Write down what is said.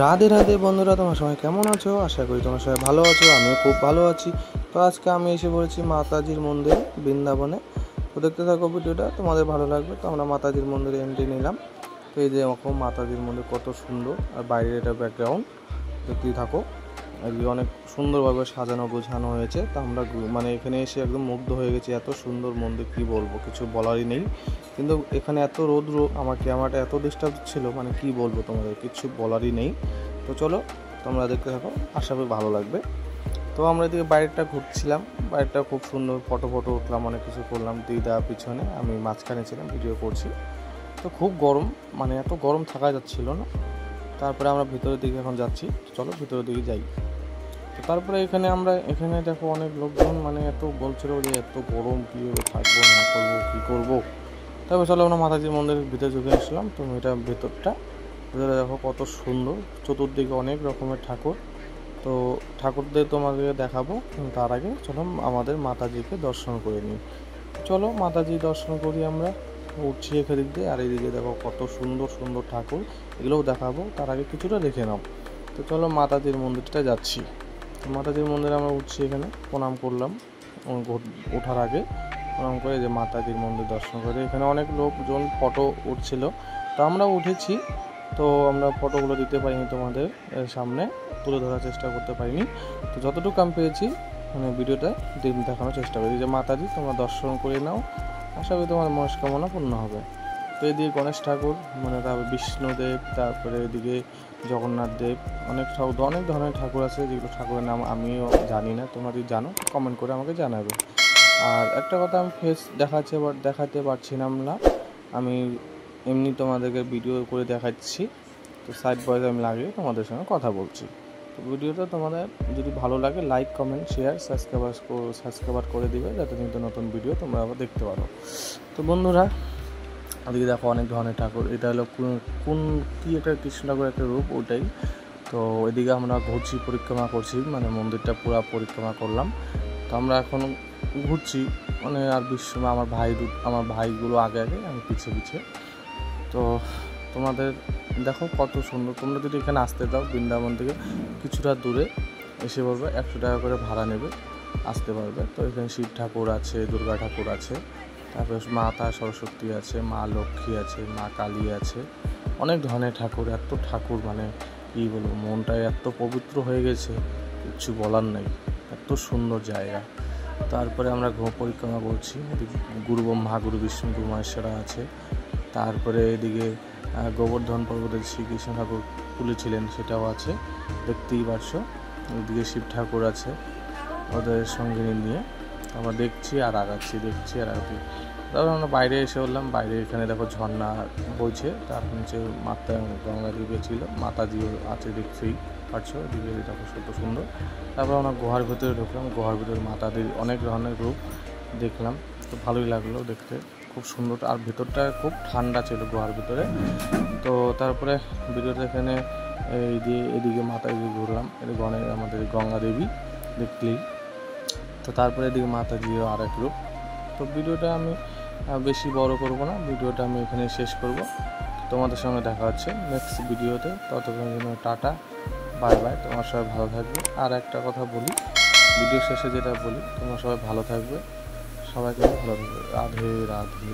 রাধে রাধে বন্ধুরা, তোমার সবাই কেমন আছো? আশা করি তোমার সবাই ভালো আছো। আমিও খুব ভালো আছি। তো আজকে আমি এসে পড়েছি মাতাজির মন্দির বৃন্দাবনে। তো দেখতে থাকো ভিডিওটা, তোমাদের ভালো লাগবে। তো আমরা মাতাজির মন্দিরে এন্ট্রি নিলাম। তো এই যে এখন মাতাজির মন্দির কত সুন্দর, আর বাইরের এটা ব্যাকগ্রাউন্ড দেখতেই থাকো। আর কি অনেক সুন্দরভাবে সাজানো গোছানো হয়েছে। তো আমরা মানে এখানে এসে একদম মুগ্ধ হয়ে গেছি। এত সুন্দর মন্দির, কি বলবো, কিছু বলারই নেই। কিন্তু এখানে এত রৌদ্র, আমার ক্যামেরাটা এত ডিস্টার্ব ছিল, মানে কি বলবো তোমাদের, কিছু বলারই নেই। তো চলো তোমরা দেখতে থাকো, আশা করি ভালো লাগবে। তো আমরা এদিকে বাইরেটা ঘুরছিলাম, বাইরেটা খুব সুন্দর, ফটো উঠলাম, অনেক কিছু করলাম। দিদা পিছনে, আমি মাঝখানে ছিলাম, ভিডিও করছি। তো খুব গরম, মানে এত গরম থাকা যাচ্ছিল না। তারপরে আমরা ভিতরের দিকে এখন যাচ্ছি। চলো ভিতরের দিকে যাই। তো তারপরে এখানে দেখো অনেক লোকজন, মানে এত বলছিল যে এত গরম কীভাবে থাকবো, না করবো, কী করবো। তবে চলো আমরা মাতাজির মন্দিরের ভিতরে ঢুকে আসলাম। তো এটা ভিতরে দেখো কত সুন্দর, চতুর্দিকে অনেক রকমের ঠাকুর। তো ঠাকুরদের তোমাদেরকে দেখাবো, কিন্তু তার আগে চলো আমাদের মাতাজিকে দর্শন করে নিই। চলো মাতাজি দর্শন করি। আমরা উঠছি এখাদিক দিয়ে, আর এইদিকে দেখো কত সুন্দর সুন্দর ঠাকুর, এগুলোও দেখাবো। তার আগে কিছুটা দেখে নাও। তো চলো মাতাজির মন্দিরটা যাচ্ছি। তো মাতাজির মন্দিরে আমরা উঠছি, এখানে প্রণাম করলাম। ওঠার আগে প্রণাম করে যে মাতাজির মন্দির দর্শন করে, এখানে অনেক লোকজন ফটো উঠছিল। তো আমরা উঠেছি, তো আমরা ফটোগুলো দিতে পারিনি, তোমাদের সামনে তুলে ধরার চেষ্টা করতে পারিনি। তো যতটুকু আমি পেয়েছি মানে ভিডিওটা দেখানোর চেষ্টা করি। যে মাতাজি তোমরা দর্শন করে নাও, আশা করি তোমার মনস্কামনা পূর্ণ হবে। তো এদিকে গণেশ ঠাকুর, মানে তারপর বিষ্ণুদেব, তারপরে এদিকে জগন্নাথ দেব, অনেক ধরনের ঠাকুর আছে, যেগুলো ঠাকুরের নাম আমিও জানি না। তোমরা যদি জানো কমেন্ট করে আমাকে জানাবে। আর একটা কথা, আমি ফেস দেখাতে পারছিলাম না, আমি এমনি তোমাদেরকে ভিডিও করে দেখাচ্ছি। তো সাইড বয়েজ আমি লাগিয়ে তোমাদের সঙ্গে কথা বলছি। তো ভিডিওটা তোমাদের যদি ভালো লাগে, লাইক, কমেন্ট, শেয়ার, সাবস্ক্রাইব করে দিবে, যাতে নতুন ভিডিও তোমরা আবার দেখতে পারো। তো বন্ধুরা, ওদিকে দেখো অনেক ধরনের ঠাকুর। এটা হলো কি একটা কৃষ্ণ ঠাকুর একটা রূপ, ওটাই। তো এদিকে আমরা ঘুরছি, পরিক্রমা করছি, মানে মন্দিরটা পুরো পরিক্রমা করলাম। তো আমরা এখন ঘুরছি, মানে আর আমার ভাইগুলো আগে আমি পিছিয়ে। তো তোমাদের দেখো কত সুন্দর। তোমরা যদি এখানে আসতে দাও, বৃন্দাবন থেকে কিছুটা দূরে এসে পড়বে, 100 টাকা করে ভাড়া নেবে, আসতে পারবে। তো এখানে শিব ঠাকুর আছে, দুর্গা ঠাকুর আছে, তারপরে মাতা সরস্বতী আছে, মা লক্ষ্মী আছে, মা কালী আছে, অনেক ধরনের ঠাকুর। এত ঠাকুর, মানে কী বলবো, মনটায় এত পবিত্র হয়ে গেছে, কিছু বলার নেই, এত সুন্দর জায়গা। তারপরে আমরা পরিক্রমা করছি। এদিকে গুরু ব্রহ্মা, গুরু বিষ্ণু, গুরু মহেশ্বরা আছে। তারপরে এদিকে গোবর্ধন পর্বতের শ্রীকৃষ্ণ ঠাকুর তুলেছিলেন, সেটাও আছে, দেখতেই পারছো। এদিকে শিব ঠাকুর আছে, ওদের সঙ্গে নিয়ে আমরা দেখছি আর আগাচ্ছি। তারপর আমরা বাইরে এসে বললাম, বাইরে এখানে দেখো ঝর্ণা বইছে, তার নিচে মাতা গঙ্গা দেবী ছিল, মাতাজিও আছে, দেখতেই পারছো। এদিকে দেখো কত সুন্দর। তারপর আমরা গুহার ভিতরে ঢুকলাম, গুহার ভিতরে মাতাজির অনেক ধরনের রূপ দেখলাম। তো ভালোই লাগলো দেখতে, খুব সুন্দর। আর ভিতরটা খুব ঠান্ডা ছিল গুহার ভিতরে। তো তারপরে ভিডিওটা এখানে এদিকে মাতাজি ঘুরলাম, আমাদের গঙ্গা দেবী দেখলেই। তো তারপরে এদিকে মাতাজিও আর এক রূপ। তো ভিডিওটা আমি বেশি বড় করব না, ভিডিওটা আমি এখানে শেষ করব। তোমাদের সঙ্গে দেখা হচ্ছে নেক্সট ভিডিওতে। ততক্ষণের জন্য টাটা, বাই বাই। তোমার সবাই ভালো থাকবে। আর একটা কথা বলি, ভিডিও শেষে যেটা বলি, তোমরা সবাই ভালো থাকবে, সবাইকে ভালো থাকবে। রাধে রাধে।